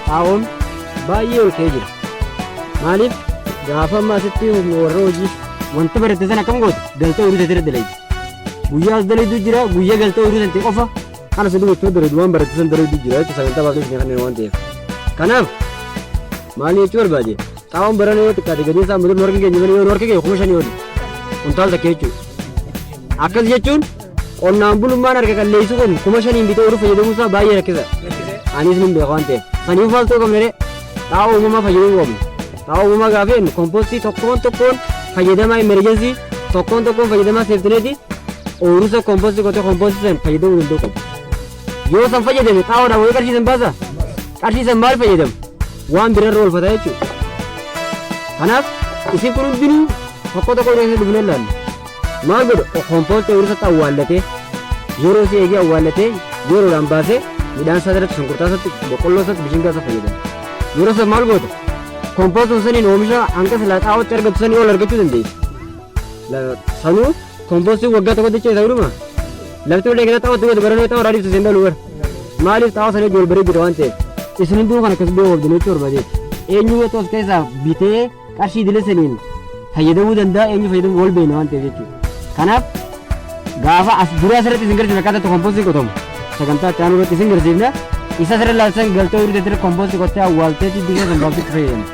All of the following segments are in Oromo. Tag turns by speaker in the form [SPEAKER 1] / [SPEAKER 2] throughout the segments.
[SPEAKER 1] Taa'uun baay'ee ol ka'ee jira. Maaliif gaafa ammaa asitti warra hojii wanta baratte sana akkam goote galtee horii isaatti irra dalayti. Guyyaas dalaytu jira guyyaa galtee horii sanatti qofa kana sadii gochuu dalayti waan baratte sana dalaytu jira jechuudha sagantaa baafnee ishee kanneen waan ta'eef. Kanaaf maal jechuu barbaade taa'uun barana yoo xiqqaate gadii isaa mudur warqii keenya yoo warqii keenya kuma shanii oolu kuntaal takka jechuudha. Akkas jechuun qonnaan bulummaan harka qalleessu kun kuma shaniin bitee horii fayyadamuusaa baay'ee rakkisa. Anis nin beeka waan ta'eef. Sanii ufaaltuu qabnee xaa'oo uumamaa fayyadamuu qabna. Xaa'oo uumamaa gaafeen kompoostii tokkoon fayyadamaa emerjensii tokkoon fayyadamaa seeftineeti oomisha kompoostii qotee kompoostii san fayyadamuu danda'u qabu. Yoo san fayyadame xaa'oodhaan wayii qarshii san baasa qarshii san maal fayyadamu waan birarra oolfata jechuudha. Kanaaf isin kun hundinuu tokko keessatti dhufnee ilaallu. Maal godha kompoostii oomisha awwaallatee yeroo si eegee awwaallatee yeroodhaan baasee midhaan isaa irratti shunkurtaa isaatti boqqolloo isaatti bishingaa isaa fayyadamu. Yeroo san maal goota kompoostii saniin oomisha hanga silaa xaa'ootti argatu sanii ol argachuu dandeessi. Sanuu kompoostii waggaa tokko jecha isa dhuma lafti wal eegata xaa'ootti goota baranoo xaa'oo raadii isa seendaa lubar maaliif xaa'oo sanii ijool baree jira waan ta'eef isin hunduu kan akkas biyya wabdinuu jechuu barbaadeeti. Eenyu yoo ta'us keessaa bitee qarshii idilee saniin fayyadamuu danda'a eenyu fayyadamuu wal beekna waan ta'eef jechuudha. Kanaaf gaafa as duraa asirratti isin garsiifne akkaataa kompoostii qotamu sagantaa itti aanu irratti isin garsiifna isa sirra laalsan galtee horii teettira kompoostii qottee awwaalteetti biqilaa san baaftitti fayyadamu.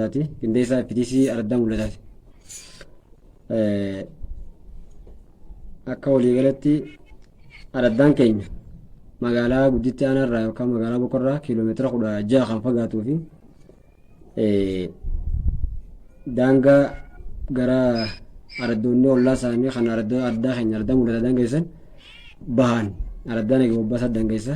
[SPEAKER 1] isaati qindeessaa FTC Araddaa Mul'ataati. Akka waliigalatti Araddaan keenya magaalaa gudditti aanarraa yookaan magaalaa Bokorraa kiiloomeetira 16 kan fagaatuu fi daangaa gara araddoonni ollaa isaanii kan Araddaa keenya Araddaa Mul'ataa daangeessan bahan Araddaan egaa Bobbaasaa daangeessa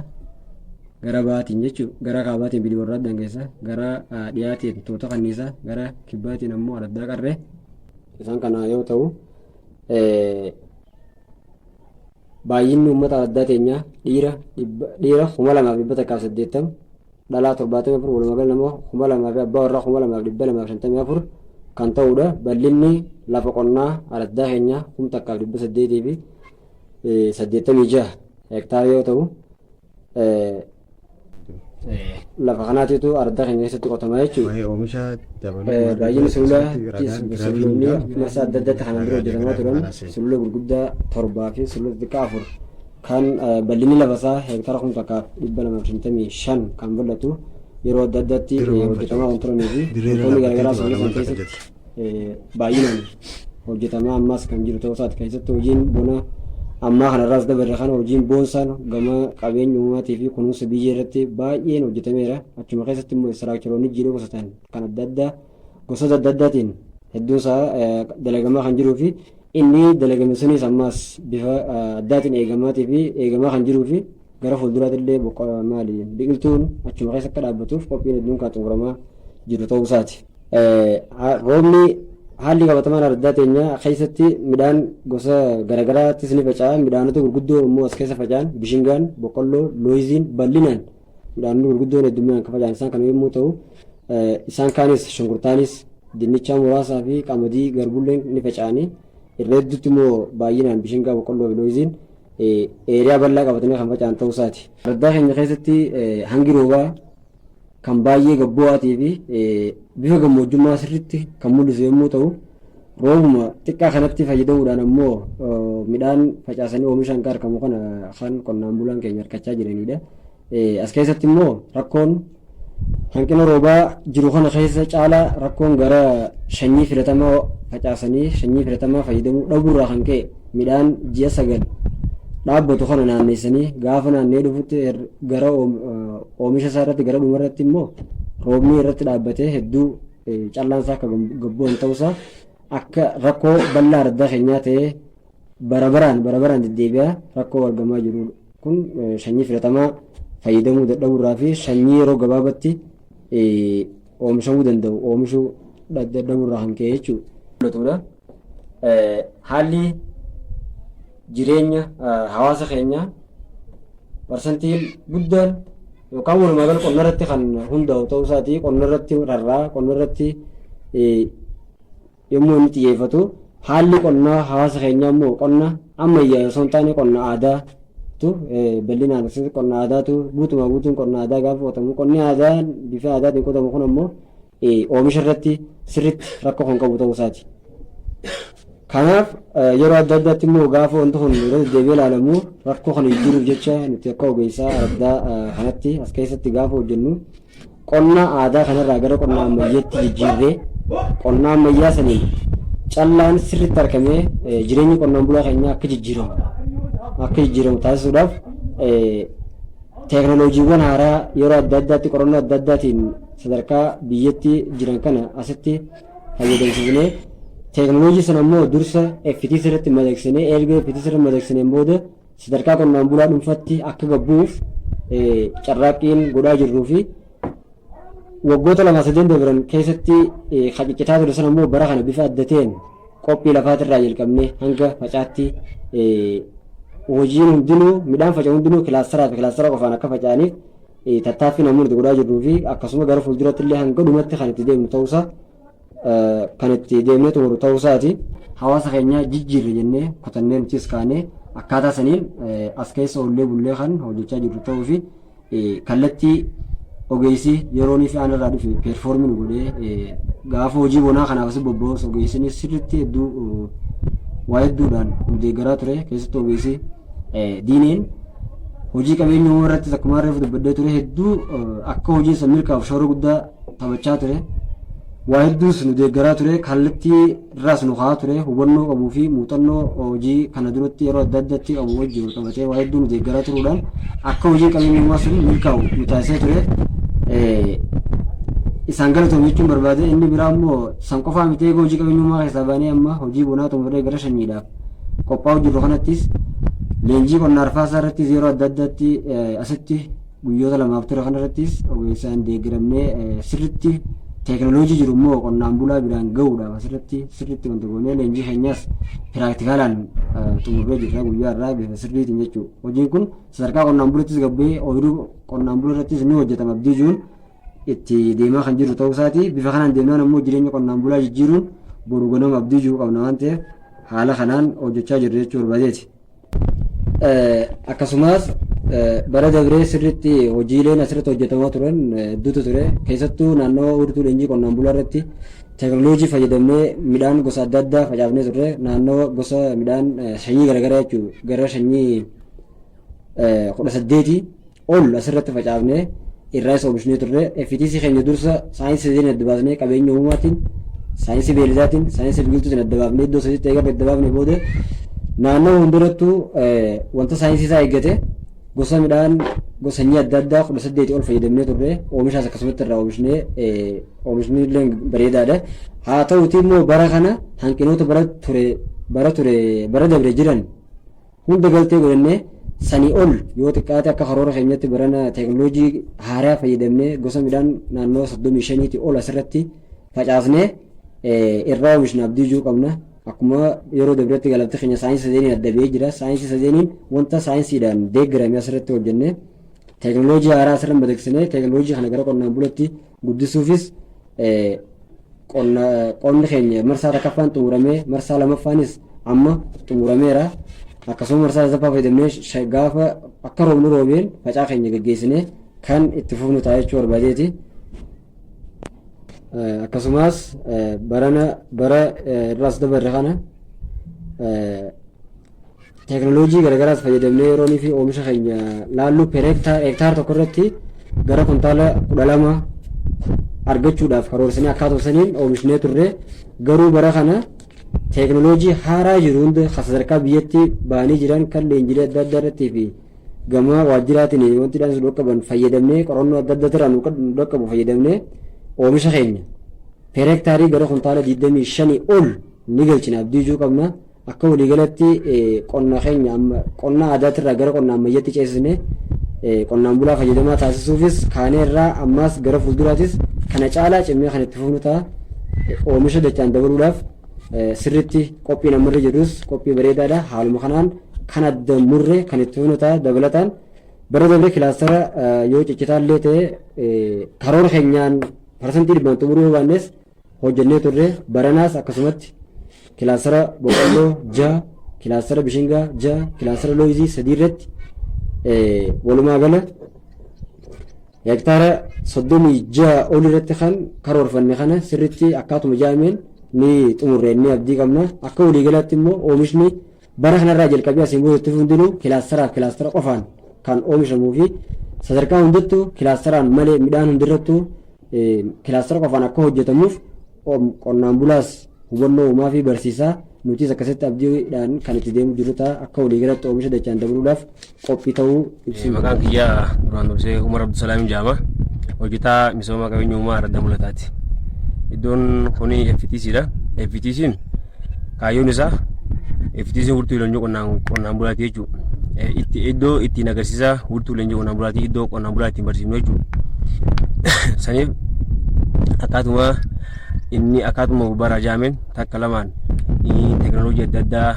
[SPEAKER 1] gara baatiin jechuudha gara kaabaatiin Biliboorraa daangeessa gara dhiyaatiin Toota Kanniisaa gara kibbaatiin ammoo Araddaa Qarree isaan kana yoo ta'u baay'inni uummata Araddaa teenyaa dhiira 2,180 dhalaa 74 walumaa namoo 2,000 fi abbaa warraa 2,254 kan ta'udha. Bal'inni lafa qonnaa Araddaa keenyaa 1,800 fi 86 hektaara yoo ta'u lafa kanaatiitu Araddaa keenya keessatti qotamaa jechuudha. Baay'inni sululonni marsaa adda addaatti kan dura hojjetamaa turan sulula gurguddaa 7 fi sulula xixiqqaa 4 kan bal'inni lafasaa hektaara 1,255 kan bal'atu yeroo adda addaatti hojjetamaa kan turanii fi wantoonni garaagaraa sulula sana keessatti baay'inaan hojjetamaa ammaas kan jiru ta'uu isaati. Keessatti hojiin bona ammaa kanarraas dabarre kana hojiin boonsaan gama qabeenya uumamaatii fi kunuunsa biyyee irratti baay'een hojjetameera. Achuma keessatti immoo istiraakcharoonni jiidhoo gosotaan kan adda addaa gosoota adda addaatiin hedduun isaa dalagamaa kan jiruu fi inni dalagame sunis ammaas bifa addaatiin eegamaa kan jiruu fi gara fuulduraatti illee biqiltuun achuma keessa akka dhaabbatuuf qophiin hedduun kan xumuramaa jiru ta'uu isaati. Roobni haalli qabatamaan Araddaa teenyaa keessatti midhaan gosa garaagaraattis ni faca'a. Midhaanota gurguddoo immoo as keessa faca'an bishingaan, boqqolloo, looyiziin bal'inaan midhaanonni gurguddoon hedduminaan kan faca'an isaan kana yommuu ta'u isaan kaanis shunkurtaanis dinnichaa muraasaa fi qamadii garbulleen ni faca'anii irra hedduutti immoo baay'inaan bishingaa, boqqolloo fi looyiziin eeriyaa bal'aa qabatanii kan faca'an ta'uu isaati. Araddaa keenya keessatti hangi roobaa kan baay'ee gabbu'aatii fi bifa gammoojjummaa sirriitti kan mul'isu yommuu ta'u roobuma xiqqaa kanatti fayyadamuudhaan ammoo midhaan facaasanii oomishaan kan argamu kana kan qonnaan bulaan keenya argachaa jiranidha. As keessatti immoo rakkoon hanqina roobaa jiru kana keessa caalaa rakkoon gara sanyii filatamaa facaasanii sanyii filatamaa fayyadamuu dhabuurraa kan ka'e midhaan ji'a 9 dhaabbatu kana naanneessanii gaafa naannee dhufutti gara oomisha isaa irratti gara dhuma irratti immoo roobni irratti dhaabbatee hedduu callaan isaa akka gabbu'an ta'uusaa akka rakkoo bal'aa Araddaa keenyaa ta'ee bara baraan deddeebi'aa rakkoo argamaa jiru kun sanyii filatamaa fayyadamuu dadhabuurraa fi sanyii yeroo gabaabatti oomishamuu danda'u oomishuu dadhabuurraa kan ka'e jechuudha. Haalli jireenya hawaasa keenyaa parsantiin guddaan yookaan walumaa gala qonna irratti kan hundaa'u ta'uu isaati. Qonna irratti rarraa qonna irratti yommuu inni xiyyeeffatu haalli qonnaa hawaasa keenyaa immoo qonna ammayyaa osoo hin taane qonna aadaatu bal'inaan qonna aadaatu guutuun qonna aadaa gaafa qotamu qonni aadaa bifa aadaatiin qotamu kun ammoo oomisha irratti sirriitti rakkoo kan qabu ta'uu isaati. Kanaaf yeroo adda addaatti immoo gaafa wanti kun yeroo deebi'ee ilaalamu rakkoo kana jijjiiruuf jecha nuti akka ogeessaa Araddaa kanatti as keessatti gaafa hojjennu qonna aadaa kanarraa gara qonna ammayyaatti jijjiirree qonna ammayyaa saniin callaan sirriitti argamee jireenyi qonnaan bulaa keenyaa akka jijjiiramu taasisuudhaaf teekinooloojiiwwan haaraa yeroo adda addaatti qorannoo adda addaatiin sadarkaa biyyatti jiran kana asitti fayyadamsiisnee teekinooloojii sana immoo dursa FTC irratti madaqsinee erga FTC irratti madaqsineen booda sadarkaa qonnaan bulaa dhuunfaatti akka gabbuuf carraaqqiin godhaa jirruu fi waggoota 2-3 dabran keessatti haqiccitaa ture sana immoo bara kana bifa adda ta'een qophii lafaatirraa jalqabnee hanga facaatti hojiin hundinuu midhaan faca'u hundinuu kilaastara qofaan akka faca'aniif tattaaffii namoonni godhaa jirruu fi akkasuma gara fuulduratti illee hanga dhumatti kan itti deemnu ta'uusaa kan itti deemnee xumuru ta'uu isaati. Hawaasa keenya jijjiirre jennee kutannee nutis kaanee akkaataa saniin as keessa oollee bullee kan hojjechaa jirru ta'uu fi kallattii ogeessi yeroonii fi aanarraa dhufe peerfoormii godhee gaafa hojii bonaa kanaaf as bobba'us ogeessinis sirriitti hedduu waa hedduudhaan deeggaraa ture. Keessattuu ogeessi diineen hojii qabeenya uumama irratti akkuma reefu dubbadee ture hedduu akka hojiin san milkaa'uuf shoora guddaa taphachaa ture. waa hedduus nu deeggaraa ture kallattii irraas nu kaa'aa ture hubannoo qabuu fi muuxannoo hojii kana duratti yeroo adda addaatti qabu wajjin wal qabatee waa hedduu nu deeggaraa turuudhaan akka hojii qabeenyummaa sun milkaa'u nu taasisee ture. Isaan galatoom jechuun barbaade inni biraa immoo san qofaa miti eeguu hojii qabeenyummaa keessaa baanee amma hojii bonaa xumuree gara shanyiidhaaf qophaa'u jirru kanattis leenjii qonnaa arfaasaa irrattis yeroo adda addaatti asitti guyyoota lamaaf ture kanarrattis ogeessaan deeggaramnee sirritti teekinooloojii jiru immoo qonnaan bulaa biraan gahuudhaaf asirratti sirritti wanta goonee leenjii keenyaas piraaktikaalaan xumurree jirra guyyaa irraa bifa sirriitiin jechuudha. Hojiin kun sadarkaa qonnaan bulaattis gabbee ooyiruu qonnaan bulaa irrattis ni hojjetama abdii jiruun itti deemaa kan jiru ta'uu isaati. Bifa kanaan deemnaan immoo jireenya qonnaan bulaa jijjiiruun boru ganama abdii jiru qabna waan ta'eef haala kanaan hojjechaa jirra jechuu barbaadeeti. Akkasumas bara dabree sirriitti hojiileen asirratti hojjetamaa turan hedduutu ture. Keessattuu naannoo urtuu leenjii qonnaan bulaa irratti teekinooloojii fayyadamnee midhaan gosa adda addaa facaafnee turre. Naannoo gosa midhaan sanyii garaagaraa jechuudha. Gara sanyii 18 ol asirratti facaafnee irraa isa oomishnee turre. FTC keenya dursa saayinsii adda baasnee qabeenya uumamaatiin, saayinsii beeladaatiin, saayinsii biqiltuutiin adda baafnee iddoo sadiitti eegalee adda baafnee booda naannoo hundurattuu wanta saayinsii isaa eeggate gosa midhaan gosa sanyii adda addaa 18 ol fayyadamnee turre. Oomishaas akkasumatti irraa oomishni illee bareedaadha. Haa ta'uutii immoo bara kana hanqinoota bara dabre jiran hunda galtee godhannee sanii ol yoo xiqqaate akka karoora keenyatti barana teekinooloojii haaraa fayyadamnee gosa midhaan naannoo 35 ol asirratti facaasnee irraa oomishna abdii jiru qabna. Akkuma yeroo dabreetti galabte keenya saayinsii sadeeniin adda ba'ee jira. Saayinsii sadeeniin wanta saayinsiidhaan deeggarame asirratti hojjennee teekinooloojii haaraa asirra madaqsinee teekinooloojii kana gara qonnaan bulaatti guddisuufis qonni keenya marsaa takkaffaan xumuramee marsaa lamaffaanis amma xumurameera. Akkasuma marsaa sadaffaa fayyadamnee gaafa akka roobni roobeen facaa keenya gaggeessinee kan itti fufnu ta'a jechuu barbaadeeti. Akkasumas bara irraas dabarre kana teekinooloojii garaagaraas fayyadamnee yeroonii fi oomisha keenya laallu per hektaar tokko irratti gara kuntaala 12 argachuudhaaf karoorsinee akkaataa saniin oomishnee turre. Garuu bara kana teekinooloojii haaraa jiru hunda sadarkaa biyyatti ba'anii jiran kan leenjilee adda addaa irrattii fi gama waajjiraatiin wanti dhaan nu qaban fayyadamnee qorannoo adda addaa irraa nu qabu fayyadamnee oomisha keenya per hektaarii gara kuntaala 25 ol ni galchina abdii jiru qabna. Akka waliigalatti qonna keenya qonna aadaatirraa gara qonna ammayyaatti ceesisnee qonnaan bulaa fayyadamaa taasisuufis kaanee irraa ammaas gara fuulduraatis kana caalaa cimee kan itti fufnu ta'a. Oomisha dachaan dabaluudhaaf sirriitti qophiin ammarra jedhus qophii bareedaadha. Haaluma kanaan kan adda murre kan itti fufnu ta'a. Dabalataan bara dabre kilaastara yoo ciccitaallee ta'e karoora keenyaan parsantii 100 xumuruu baannes hojjennee turre. Baranaas akkasumatti kilaastara boqqolloo 6, kilaastara bishingaa 6, kilaastara looyizii 3 irratti walumaa gala hektaara 36 ol irratti kan karoorfanne kana sirriitti akkaatuma jaameen ni xumurree ni abdii qabna. Akka waliigalaatti immoo oomishni bara kanarraa jalqabee asiin booda itti hundinuu kilaastara qofaan kan oomishamuu fi sadarkaa hundattuu kilaastaraan malee midhaan hundirrattuu kilaastara qofaan akka hojjetamuuf qonnaan bulaas hubannoo uumaa fi barsiisaa nutis akkasitti abdiidhaan kan itti deemu jiru ta'a. Akka waliigalatti oomisha dachaan dabaluudhaaf qophii ta'uu ibsina.
[SPEAKER 2] Maqaan kiyyaa duraan dursee Umar Abdusalaam jedhama. Hojjetaa misooma qabeenya uumaa Araddaa Mul'ataati. Iddoon kuni FTCdha. FTC'n kaayyoon isaa FTC'n wurtuu leenjii qonnaan bulaati jechuudha. Iddoo ittiin agarsiisa wurtuu leenjii qonnaan bulaati, iddoo qonnaan bulaa ittiin barsiifnu jechuudha. Saniif akkaatuma bara jaameen takka lamaan teekinooloojii adda addaa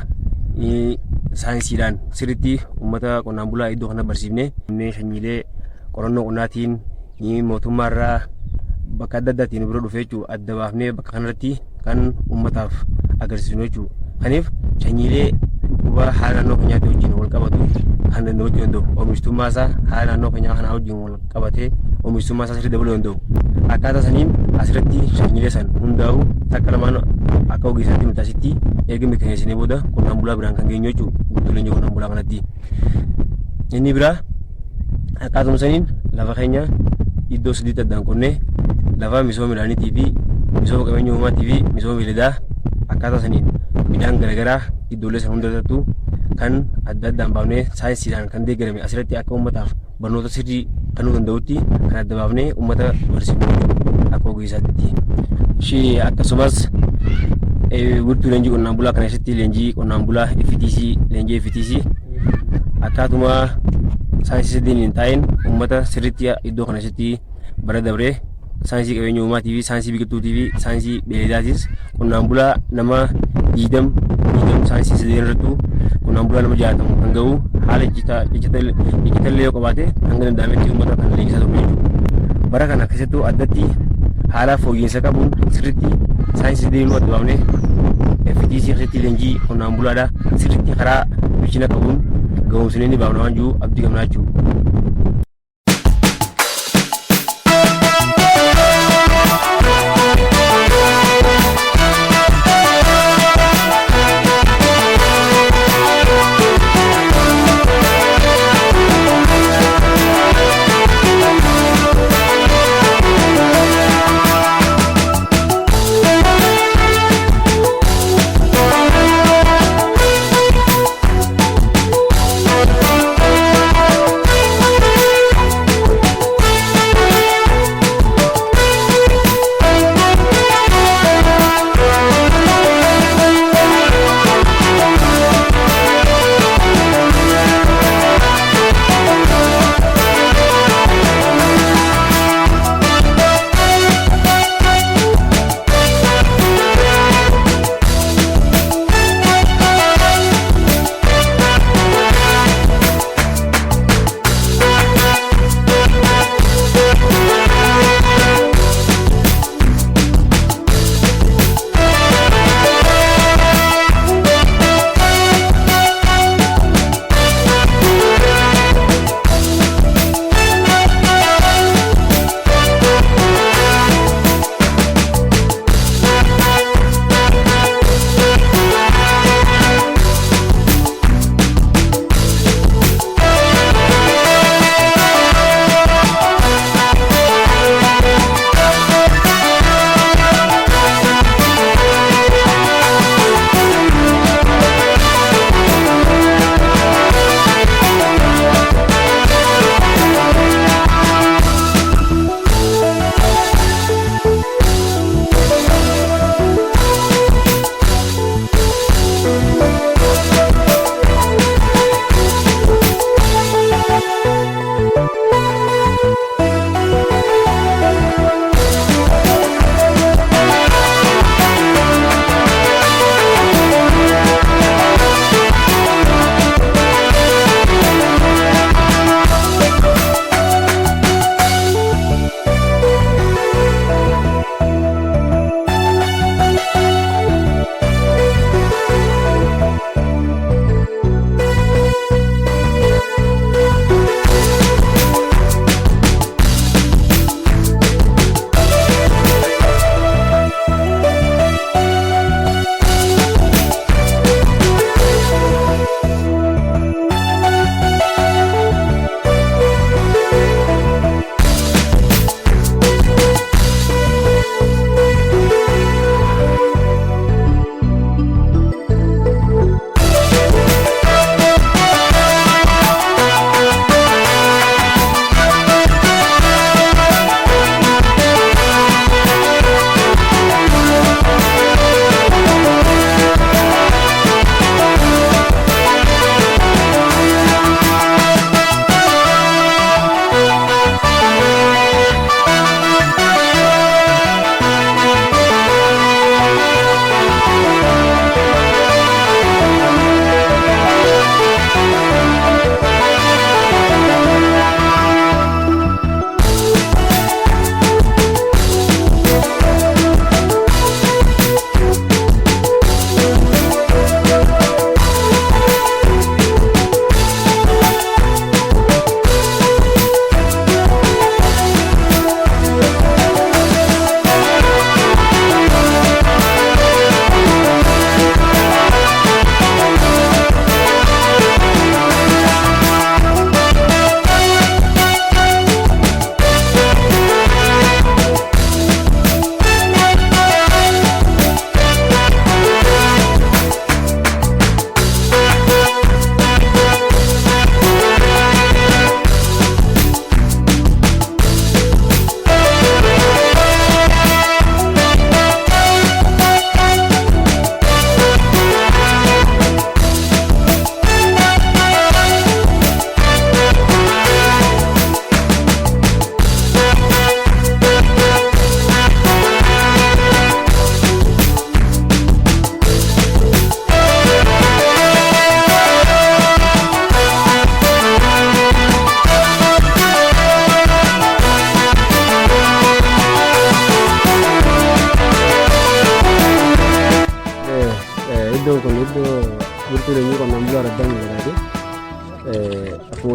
[SPEAKER 2] saayinsiidhaan sirriitti uummata qonnaan bulaa iddoo kana barsiifnee sanyiilee qorannoo qonnaatiin mootummaarraa bakka adda addaatiin bira dhufee jechuudha adda baafnee bakka kanarratti kan uummataaf agarsiisnu jechuudha. Kanaaf sanyiilee dhukkuba haala naannoo keenyaatti wajjin wal qabatu kan danda'uu danda'u oomishtummaa isaa haala naannoo keenyaa kanaa wajjin wal qabatee oomishtummaa isaa sirrii dabaluu danda'u. Akkaataa saniin asirratti sanyiilee san hundaa'u takka lamaan akka ogeessaatti mitaasitti erga mirkaneessinee booda qonnaan bulaa biraan kan geenyu jechuudha wurtuu leenjii qonnaan bulaa kanatti. Inni biraa akkaatuma saniin lafa keenya iddoo sadiitti addaan qonnee lafa misooma midhaaniitii fi misooma qabeenya uumamaatii fi misooma beeladaa akkaataa saniin midhaan garaagaraa iddoolee san hundattuu kan adda addaan baafnee saayinsiidhaan kan deeggarame asirratti akka uummataaf barnoota sirrii kennuu danda'utti kan adda baafnee uummata barsiifnu akka ogeessaatti. Akkasumas wiirtuu leenjii qonnaan bulaa kana keessatti leenjii qonnaan bulaa leenjii FTC akkaatuma saayinsii sadiin hin taa'in uummata sirriitti iddoo kana keessatti bara dabree saayinsii qabeenya uumamaatii fi saayinsii biqiltuutii fi saayinsii beeladaatis qonnaan bulaa nama 20 saayinsii sadeen irrattuu qonnaan bulaa nama 60 kan ga'u haala icciitallee yoo qabaate hanga danda'ametti uummata kan leenjisaa ture jechuudha. Bara kana keessattuu addatti haala fooyya'insa qabuun sirriitti saayinsii sadeenuu adda baafnee FTC keessatti leenjii qonnaan bulaadhaa sirriitti karaa bilchina qabuun ga'umsinee ni baafna waan jiru abdii qabnaa jechuudha.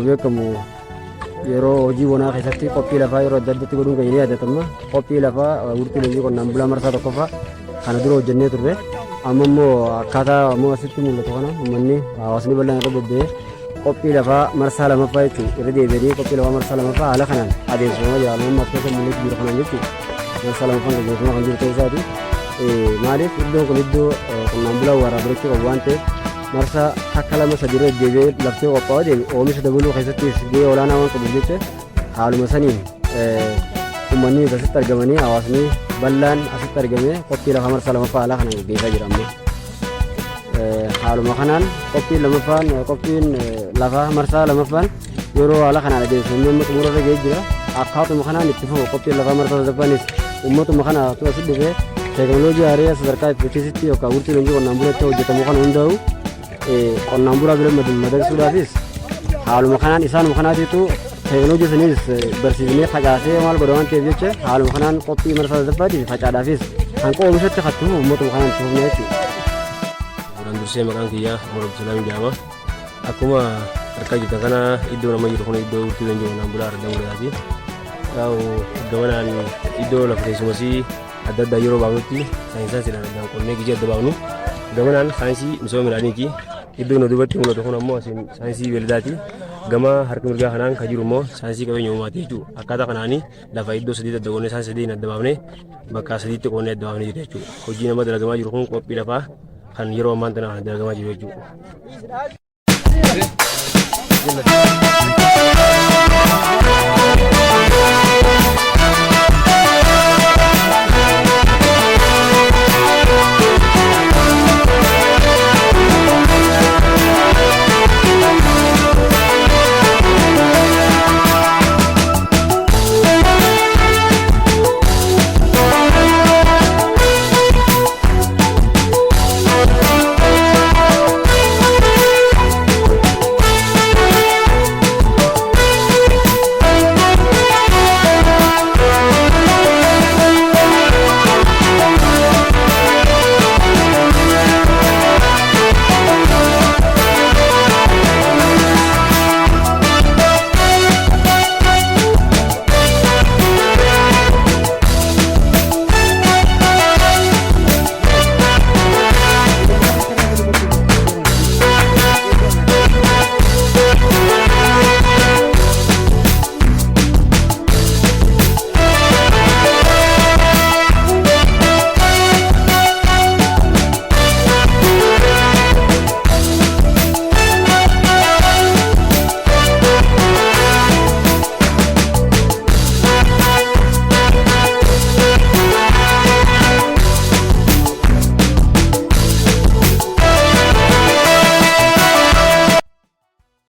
[SPEAKER 1] akkuma beekamu yeroo hojii bonaa keessatti qophii lafaa yeroo adda addatti godhuun keenya ni yaadatama. Qophii lafaa wurtii leenjii qonnaan bulaa marsaa tokkoffaa kana dura hojjennee turre. Amma immoo akkaataa ammoo asitti mul'atu kana uummanni hawaasni bal'aan irra bobba'ee qophii lafaa marsaa lamaffaa jechuun irra deebi'anii qophii lafaa marsaa lamaffaa haala kanaan adeemsifamaa jira. Amma akka mul'atu jiru kanaan jechuun marsaa lamaffaan gaggeeffamaa kan jiru ta'uu isaati. Maaliif iddoon kun iddoo qonnaan bulaa waaraa barachuu qabu waan ta'eef marsaa takka lama sadi irra deebi'ee laftee qophaa'aa deemi oomisha dabaluu keessattis gahee olaanaa waan qabuuf jecha haaluma saniin uummanni asitti argamanii hawaasni bal'aan asitti argamee qophii lafaa marsaa lamaffaa haala kanaan gaggeessaa jira. Amma haaluma kanaan qophiin lafaa marsaa lamaffaan yeroo haala kanaan adeemsifamee amma xumura irra gahee jira. Akkaatuma kanaan itti fufu qophiin lafaa marsaa sadaffaanis uummatuma kana asitti dhufee teekinooloojii haaraa sadarkaa itti yookaan wurtii leenjii qonnaan bulaatti hojjetamu kana hundaa'u qonnaan bulaa bira madaqsuudhaafis haaluma kanaan isaanuma kanaatiitu teekinooloojii saniis barsiifnee facaasee maal godha waan ta'eef jecha haaluma kanaan qophii marsaa sadaffaatiif facaadhaafis hanqa oomishatti hattuuf uummatuma kanaan itti fufnee jechuudha.
[SPEAKER 2] Duraan dursee maqaan kiyyaa Moroob Salaam jedhama. Akkuma harkaa jirtan kana iddoo nama jiru kun iddoo wurtii leenjii qonnaan bulaa argamu mul'ataati. Iddoo kanaan iddoo lafa teessumasii adda addaa yeroo baafnutti saayinsaan sidhaan addaan qonnee gijii adda baafnu gamanaan saayinsii misooma midhaaniiti. Iddoon duubatti mul'atu kun ammoo saayinsii beeladaati. Gama harka mirgaa kanaan kan jiru immoo saayinsii qabeenya uumaati jechuudha. Akkaataa kanaanii lafa iddoo sadii adda qoonnee saayinsii sadiin adda baafnee bakka sadiitti qoonnee adda baafnee jira jechuudha. Hojii nama dalagamaa jiru kun qophii lafaa kan yeroo ammaan tana dalagamaa jiru jechuudha.